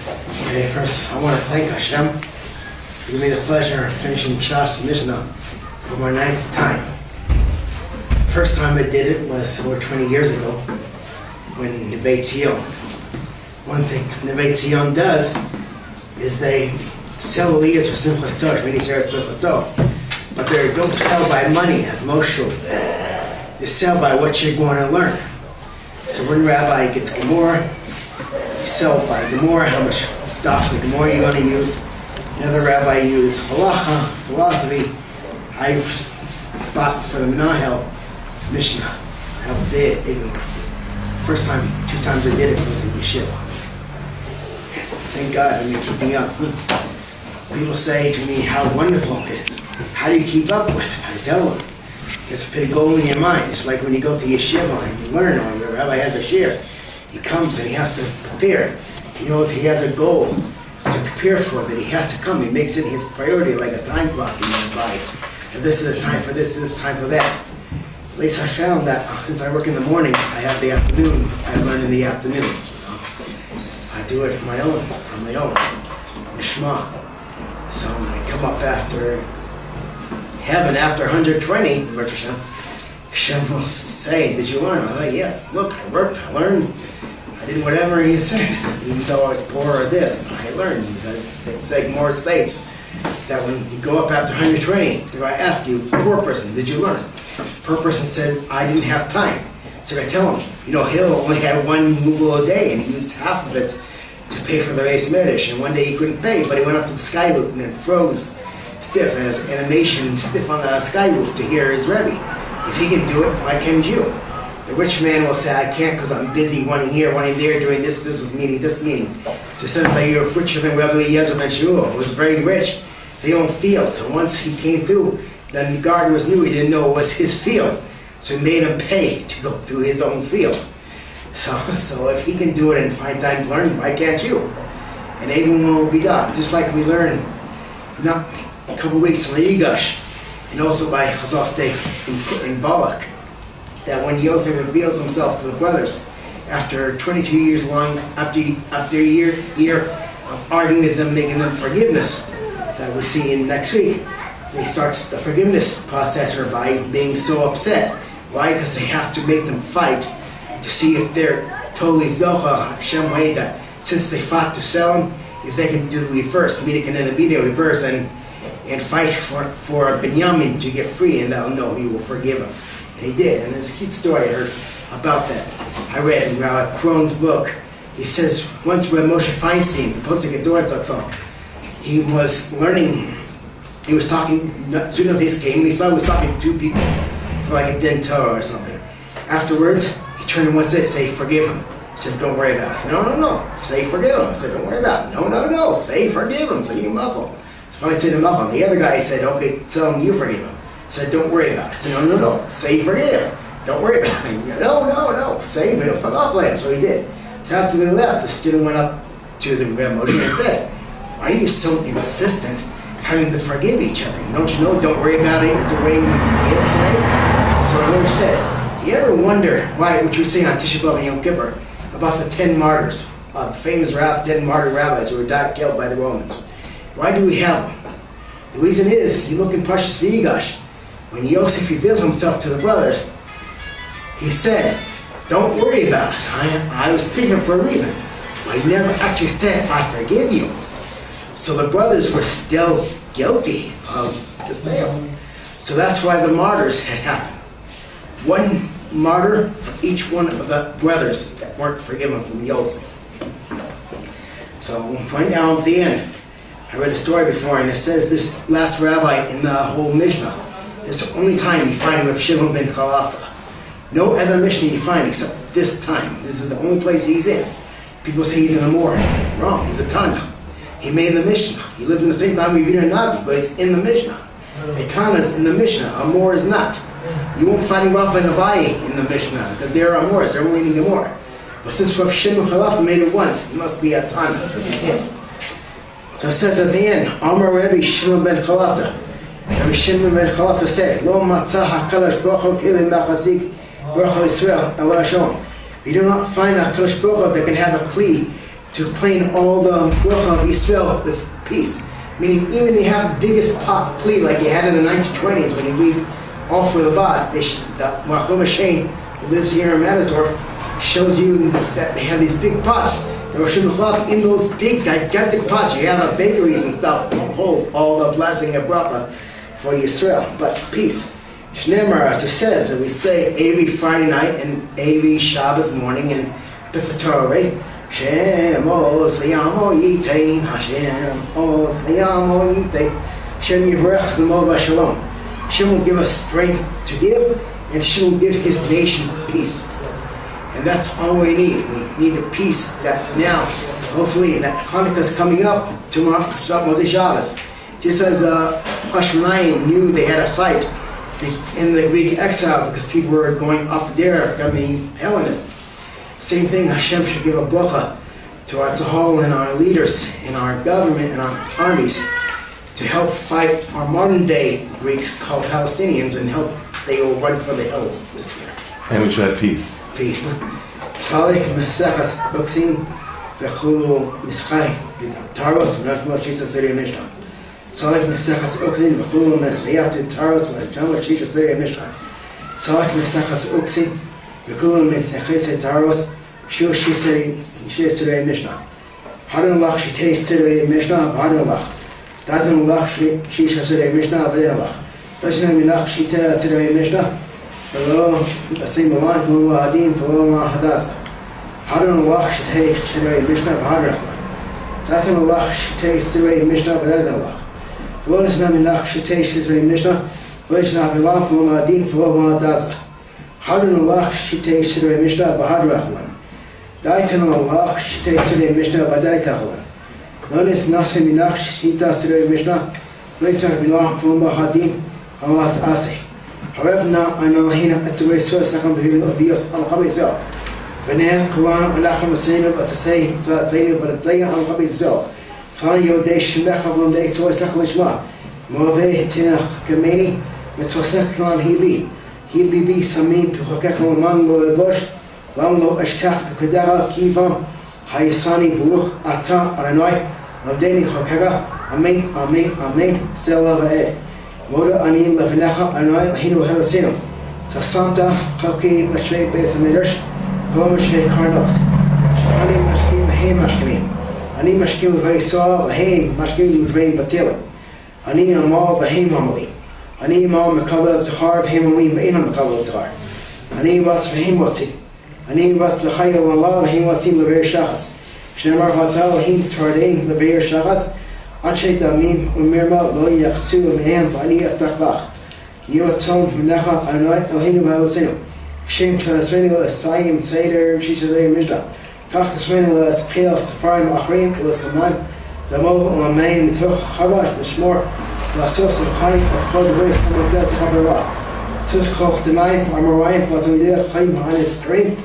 Okay, first I want to thank Hashem for giving me the pleasure of finishing Shas and Mishnah for my 9th time. First time I did it was over 20 years ago when Siyum. One thing Siyum does is they sell aliyahs for Simchas Torah, meaning Simchas Torah, but they don't sell by money as most shuls do. They sell by what you're going to learn. So one rabbi gets Gemara, you sell by Gemara how much dafs of Gemara you're going to use. Another rabbi uses halacha, philosophy. I bought for the Menahel Mishnah. I did it. First time, 2 times I did it was in yeshiva. Thank God I'm keeping up. People say to me how wonderful it is. How do you keep up with it? I tell them, it's a pretty goal in your mind. It's like when you go to yeshiva and you learn, or your rabbi has a shir. He comes and he has to prepare. He knows he has a goal to prepare for, that he has to come. He makes it his priority, like a time clock in his body. And this is the time for this is the time for that. At least I found that since I work in the mornings, I have the afternoons. I learn in the afternoons. I do it on my own, Nishma. So when I come up after heaven, after 120, Hashem will say, did you learn? I'm like, yes, look, I worked, I learned. I did whatever he said. Even though I was poor or this, I learned. Because it's like more states that when you go up after 120, if I ask you, poor person, did you learn? Poor person says, I didn't have time. So I tell him, Hill only had 1 mugal a day, and he used half of it to pay for the base medish. And one day he couldn't pay, but he went up to the sky roof and then froze stiff as animation stiff on the sky roof to hear his Rebbe. If he can do it, why can't you? The rich man will say, I can't because I'm busy, one here, one there, doing this business meeting, this meeting. So since you're richer than Rebbe Eliezer ben Shaul, who was very rich, they own fields. So once he came through, then the guard was new, he didn't know it was his field. So he made him pay to go through his own field. So if he can do it and find time to learn, why can't you? And everyone will be God. Just like we learned not a couple weeks from Yigash, and also by Chazal Steak in Balak, that when Yosef reveals himself to the brothers, after 22 years long, after a year of arguing with them, making them forgiveness, that we see in next week, they start the forgiveness process by being so upset. Why? Because they have to make them fight to see if they're totally Zocha, Hashem Haida, since they fought to sell him, if they can do the reverse, meaning an immediate reverse, and fight for Binyamin to get free, and they'll know he will forgive him. And he did. And there's a cute story I heard about that. I read in Rabbi Krohn's book. He says once Reb Moshe Feinstein, the Posek Gedor Tatzal, he was learning. He was talking. Student of his came, and he saw he was talking to 2 people for like a din Torah or something. Afterwards, he turned to one side and said, "Forgive him." He said, "Don't worry about it." No. Say forgive him. I said, "Don't worry about it." No. Say forgive him. Say you muffle. So finally said to muffle. The other guy said, "Okay, tell him you forgive him." I said, "Don't worry about it." I said, No. Say forgive. Don't worry about it. No. Say forgive him. So he did. So after they left, the student went up to the Reb Moshe and said, "Why are you so insistent having to forgive each other? Don't you know, don't worry about it is the way we forgive today?" So Reb Moshe said, "You ever wonder why, what you say on Tisha B'Av and Yom Kippur, about the 10 martyrs, famous 10 martyr rabbis who were killed by the Romans? Why do we have them? The reason is, you look in Parshas V'yigash, when Yosef revealed himself to the brothers, he said, don't worry about it. I was speaking for a reason. I never actually said, I forgive you. So the brothers were still guilty of the sale. So that's why the martyrs had happened. 1 martyr for each one of the brothers that weren't forgiven from Yosef. So right now at the end, I read a story before, and it says this last rabbi in the whole Mishnah, it's the only time you find Reb Shimon ben Chalata. No other Mishnah you find except this time. This is the only place he's in. People say he's in a Mor. Wrong, he's a Tana. He made the Mishnah. He lived in the same time we read in Nazi, but he's in the Mishnah. A Tana is in the Mishnah, a Mor is not. You won't find Rafa and Abaye in the Mishnah, because they're Amors, they're only in the Mor. But since Reb Shimon Chalata made it once, it must be a Tana. So it says at the end, Amar Rabbi Shimon ben Chalata. Rabbi Shimon ben Chalata said, Lo matzah HaKadosh Baruch Hu kilim machzik Baruch Hu Yisrael ela Shalom. We do not find a HaKadosh Baruch Hu that can have a kli to clean all the bracha of Yisrael with peace. Meaning, even if you have the biggest pot plea like you had in the 1920s when you read all for the boss, the Machom Hashem who lives here in Mattersdorf shows you that they have these big pots. The Rosh Hashanah in those big gigantic pots, you have bakeries and stuff that hold all the blessing of bracha for Yisrael. But peace. Shneimar, as it says, that we say every Friday night and every Shabbos morning in Bifat Torah, right? Hashem os liyamo yitein, Hashem os liyamo yitein, Hashem yivarech zemo b'shalom. Hashem will give us strength to give, and Hashem will give His nation peace. And that's all we need. We need a peace that now, hopefully, that Hanukkah is coming up tomorrow, Moshe Shabbos. Just as Hashmonayim knew they had a fight in the Greek exile because people were going off the dare, becoming Hellenists. Same thing, Hashem should give a bracha to our tzahal and our leaders in our government and our armies to help fight our modern day Greeks called Palestinians and help they will run for the hills this year. And we should have peace. Peace. Tzalik mesechas boksim v'chulu mischai taros v'nachmot shisa siri mishnah. Tzalik mesechas oklim v'chulu meschayat taros v'nachmot shisa siri mishnah. Tzalik mesechas oksim v'chulu mesechas taros shu shisa siri mishnah. Hadon lach shitei siri mishnah hadon lach. Dadon lach shisha siri mishnah v'den lach. Dashna milach shitei siri mishnah. Hello, Asim Milan, Hello, Adin, Hello, Hadassah. Hadon Allah Shetei Sirei Mishnah B'Hadrachlan. Tatan Allah Shetei Sirei Mishnah B'Hadrachlan. Hello, Nisna Milach Shetei Sirei Mishnah. Hello, Nisna Milan, Hello, Adin, Hello, Hadassah. Hadon Allah Shetei Sirei Mishnah B'Hadrachlan. Daitan Allah Shetei Sirei Mishnah B'Daitachlan. Hello, Nisna Milach Shetei Sirei Mishnah. Hello, Nisna Milan, Hello, Adin, Hello, Hadassah. However, now I know Hina at the way so second obvious on Kabizo. Venan, Kulan, and Lacham Sino, but to say, so but a thing on Kabizo. Khan yo de Shmechavon de so Sakalishma. Move Tina Kameni, Mitzvah Hili. Hili be Samin, Pukakon Mango Bush, Lamlo Ashkach, Kudara, Kiva, Hayasani, Buruch, Ata, Aranoi, Nodeni Hokaga, Amen, Amen, Amen, Selava Ed. Moda ani levenecha anoi lahinu hevasinu. Sasanta chalki mashrei beis hamidrash v'lo mashrei karnos. Shani mashkim lahem mashkimim. Ani mashkim l'vei soa lahem mashkim l'vei batilim. Ani amal lahem amalim. Ani amal mekabel zachar v'hem amalim v'einam mekabel zachar. Ani watz v'hem watzi. Ani watz l'chayel l'ala v'hem watzim l'vei shachas. Shnemar v'ata lahim t'ardein l'vei shachas. Anshe damim umirma lo yachsu mehem v'ani aftachbach. Yotzom v'necha anoi elhinu v'havasinu. Shem t'asveni l'asayim seder shishazayim mishnah. Kach t'asveni l'askhil safarim achrim l'saman. Lamo l'amayin mitoch chavash l'shmor l'sos l'chayim l'tzchol d'vei samotes chavarah. Tus koch t'nayim v'amarayim v'azamideh chayim ha'anis karim.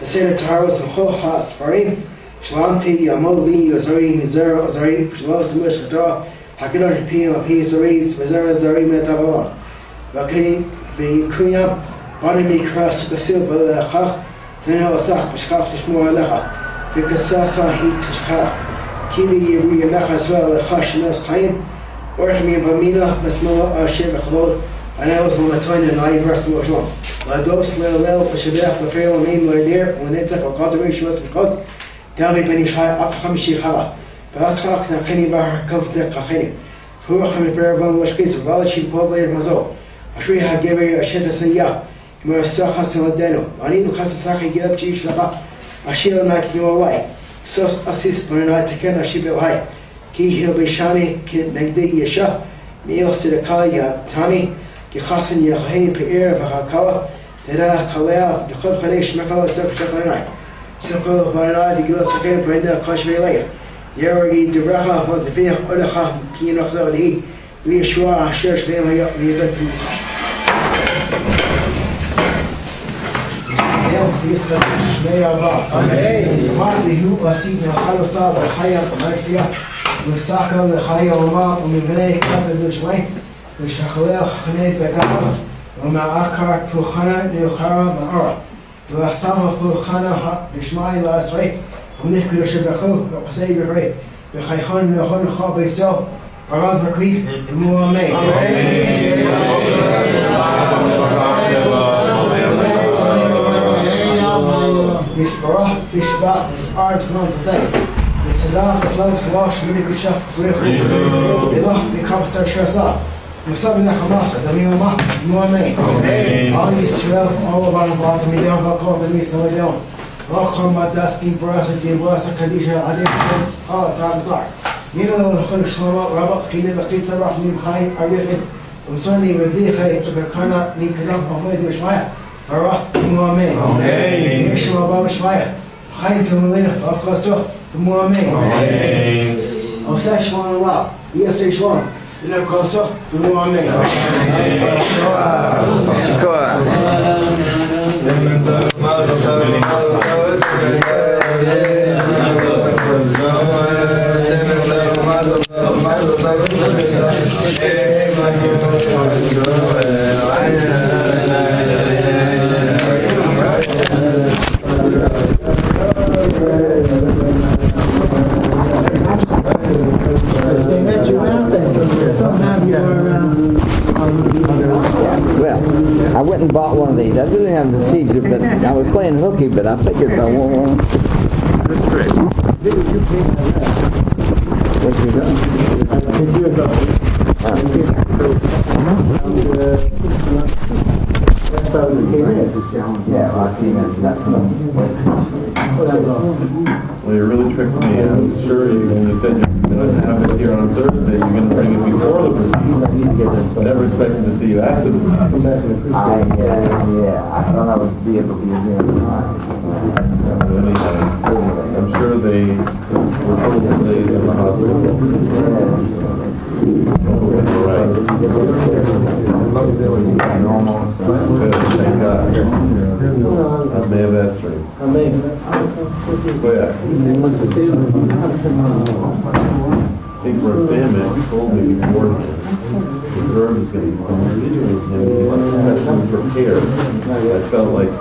L'seder taharos l'chol ha'asfarim. Shlamti Yamoli Yazari Hizar Azari Shlos Mushkata Hakidon Pim of Hizaris Vizara Zari Metavala Vakini Vikunya Banami Crash the Silva Lachach Nino Asach Pashkaf Tishmor Lecha Vikasasa Heat Tishka Kibi Yuri Lecha Swell Lechash Nas Kain Orchmi Bamina Mesmoa Ashir Khalod and I was on my twin and I birthed to Islam. La Dos Lel Shabach the Fail Name Ladir when it took a cultivation was because David ben Ishai up Hamshi Hala. Baskak Nakini Bar Kavta Kahini. Fuham Beravan was Kiz, Valachi Poble Mazo. Ashri Hagever Asheta Saya. Murasaka Saladeno. Ani Kasaki get up to each Laka. Ashil Mak you alike. Sos assist when I take a ship high. Ki Hilbishani, Kid Nagdi Yesha. Neil Sidakaya Tani. Kihasan Yahain Peir Vakala. Teda Kalea, the Club Kadesh Makala Sekshaklanai. Circle Varana, the Gilas again for the Kashvele. Yergi, the Raha, what the Via Odaha, Keen of the Lee, Shua, Church, Lema, University. This may Allah. Amen. Marty, who was seen in a Halotha, the Haya, Masia, with Saka, the Haya Oma, Umibene, Kata Dushway, with Shakhalel, Hane, Begama, Oma Akar, Pukhana, Neokara, Maara. Some of Bukhana Bishmai last week, ونحكي له شبخو وقصي بغري بخيخان نخون خاب يسوع أراز بكريك المؤمن بسبرة في شباب بسعر بسمان تزاي بسلاح بسلاح بسلاش ملك الشاف بريخو إله بكابستر شرسا مصابنا خماسة دمي وما المؤمن آن يسرف أول بان بعض مليون بقاط الميس مليون رقم مداس إن براسة دين براسة كديشة عليكم خالص على صار ينا لو نخل شلما ربط قيل بقيت سبع من خايم أريخ وصلني بالبيخي بكنا من كلام أحمد وشمايا فراح المؤمن إيش ما باب شمايا خايم كملينا فأقصه المؤمن أو ساش وان الله يسيش وان إلى القصة المؤمن شكرا Well, I went and bought one of these. I didn't have the seeds, but I was playing hooky, but I figured I want one. That's great. What you got? Yeah, I came in that one. Well, you really tricked me. I was sure when you said you're going to have it here on Thursday, you're going to bring it before the procedure. Never expected to see you after the procedure. I thought I would be able to be here. I'm sure they were told the days in the hospital. Right. Good, thank God. I may have asked for you. But yeah. I think for a family, he told me beforehand, the verb is going to be so much, and he's especially prepared. I felt like,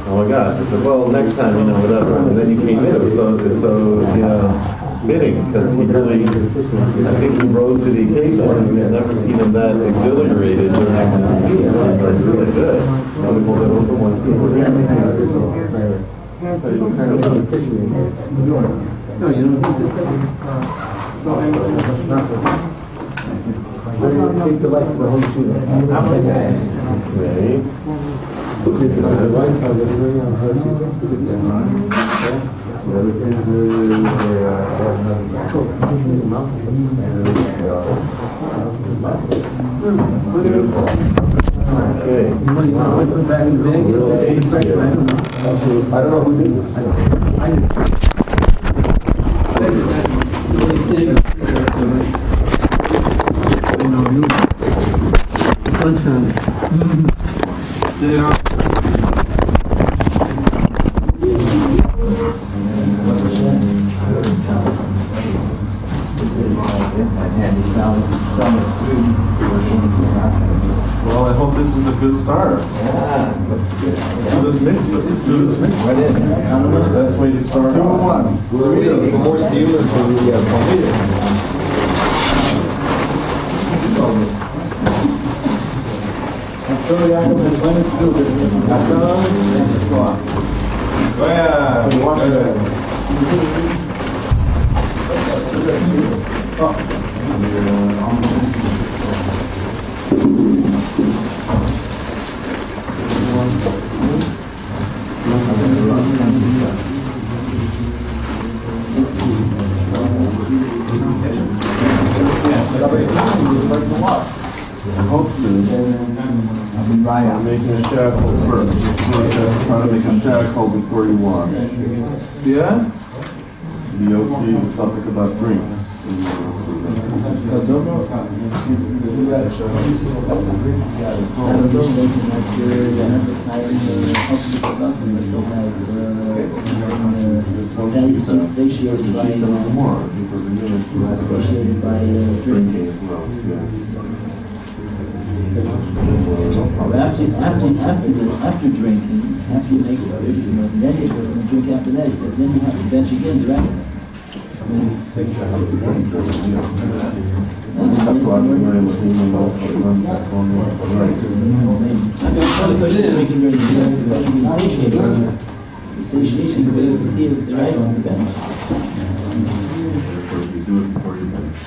oh my God. I said, well, next time, whatever. And then you came in, it was so fitting, because he really, I think he rose to the occasion. I've never seen him that exhilarated during this meeting. It was really good. Now we hold it open once. Okay. I don't know who did this. Well, I hope this is a good start. Yeah, that's good. So this mix, but this is mix right in. That's the way to start. 2-1. It's more Siyum than the Yaakov has plenty to do with it. I'm making a shackle first. Try to make a shackle before you wash. Yeah? The OC is something about drinks. Satiated by drinking. So after drinking, after you make it, and then you drink after that, because then you have to bench again the rest. Satiation, but it's the rice and the bench. You do it before you finish.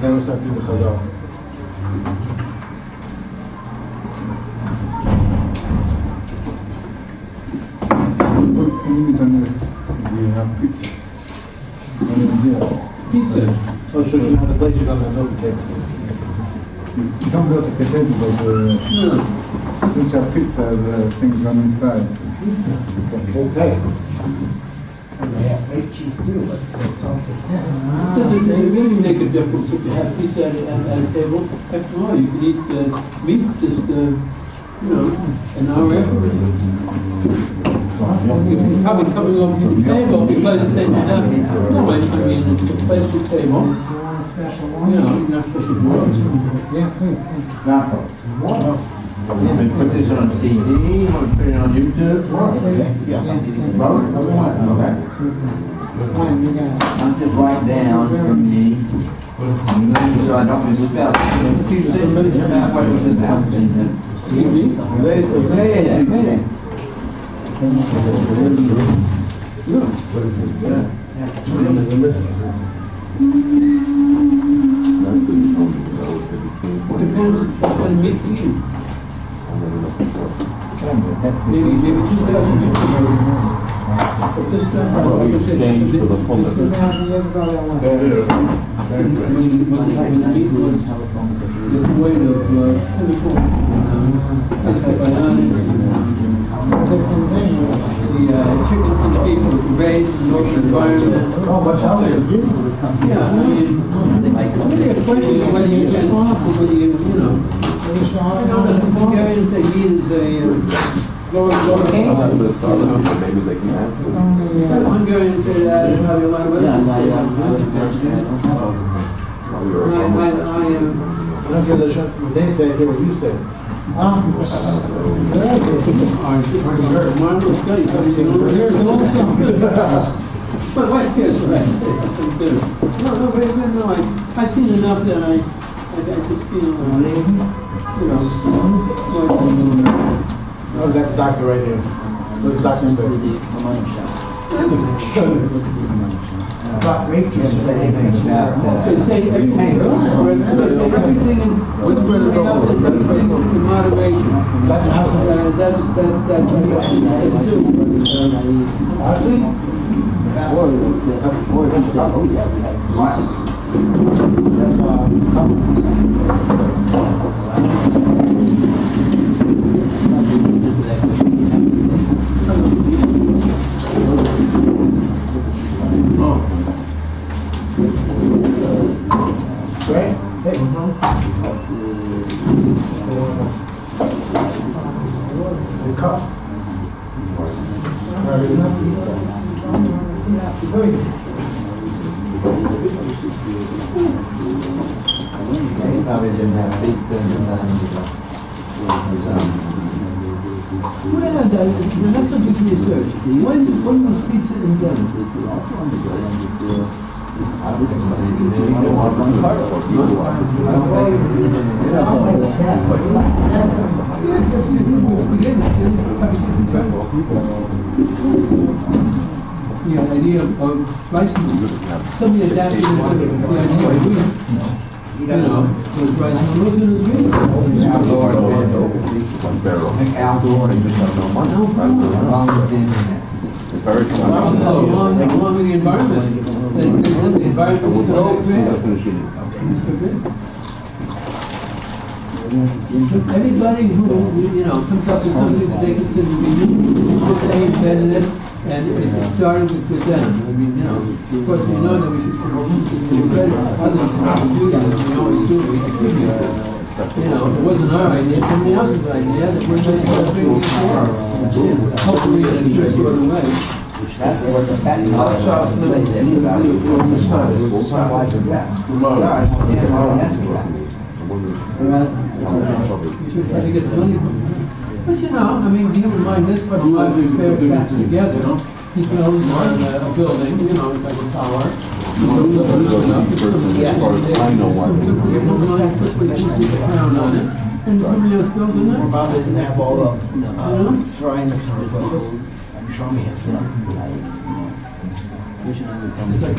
Then we start doing the chazal. What limit on this? We have pizza. Pizza. Oh, so you have a plate, you don't have no potato. You don't build a potato, but since you have pizza, the things run inside. Pizza? Okay. And they have fake cheese too, but still salty. Does it really make a difference if you have pizza at a table? Heck no, you can eat meat just, an hour after. You're probably coming over to the table because they have, no, I mean, it's a plastic table. Not special boards. Yeah, please. Yaakov. They put this on CD, or put it on YouTube? Both? Okay. Let's just write down for me, so I don't misspell it. Two sentences about what was in something. CD? Yeah. What is this? That's That's good you told me, because I always said between Depends what kind of meat you eat. Maybe 2,000 people. But this time, Well, we exchanged for the fullness. when the meat was the weight of 24 bananas, the chickens and the beef were raised in an open environment. Oh, much healthier. Yeah, I mean, the question is whether you can offer, whether you know. I know that the Bulgarians say meat is a lower Maybe they can have to. Hungarians say that is probably a lot of other Yeah, people say that. I don't care they say, I hear what you say. But what cares what I say? No, I've seen enough that I just feel, Oh, that's the doctor right here. What does the doctor say? About rape juice. so say everything, everything in moderation. That's Right? Hey. The cup. He probably didn't have pizza and what I had that's a big research. When was pizza invented? The idea of slicing, somebody adapted the idea of wheat. Those rice noodles in his wheat. Along with the environment. the environment is going to create. Everybody who, comes up with something that they consider to be new, they invented it, and it's starting with them. I mean, of course, we know that we should credit others to do that, and we always do, we contribute. It wasn't our idea, somebody else's idea, that we're making a big deal for. Hopefully, in a good sort of way. That's what the patent office said about it. You should try to get the money from them. But keep in mind, this part of life is fair tracks together. He builds a building, it's like a tower. I know why. And somebody else builds in there. Bob doesn't have all the ceramics on his office. I'm sure he has some. It's like,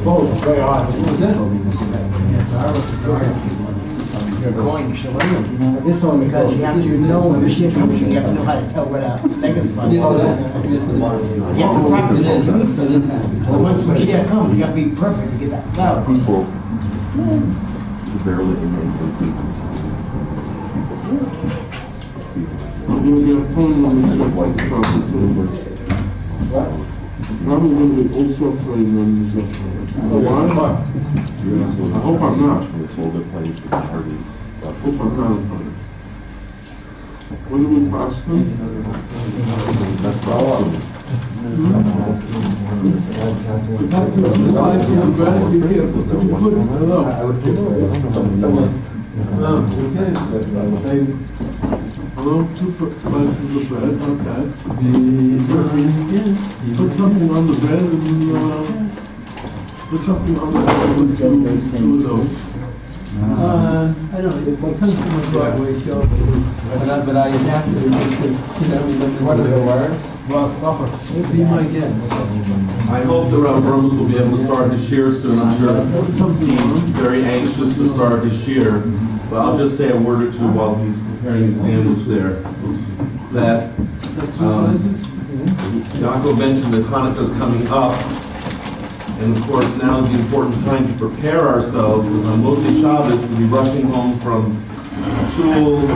Oh, very odd. What's You're going, you should learn this one because you have to know when the machine comes through, you have to know how to tell what a legacy is. You have to practice it. So once the machine comes, you have to be perfect to get that cloud. People barely make people. I'm going to get a phone number to white conference. What? I'm going to get also playing numbers. I hope I'm not. It's all the place to party. I hope I'm not. What do we pass them? That's awesome. Hello, 2 slices of bread, not bad. Put something on the bread and put something on the bread with 2 of those. I don't know, it comes from a Broadway show, but I adapted it. What are the words? Be my guest. I hope the Rav Bruce will be able to start his shir soon. I'm sure he's very anxious to start his shir. But I'll just say a word or two while he's preparing his sandwich there. That Yaakov mentioned that Hanukkah's coming up. And of course now is the important time to prepare ourselves. Because on Moshe Shabbos we'll be rushing home from shul.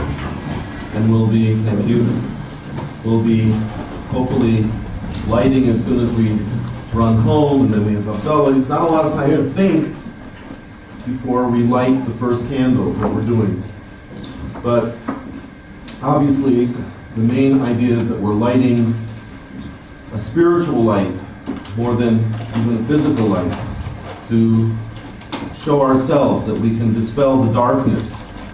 And we'll be hopefully lighting as soon as we run home, and then we have Havdalah. It's not a lot of time to think before we light the first candle, what we're doing. But obviously, the main idea is that we're lighting a spiritual light more than even a physical light to show ourselves that we can dispel the darkness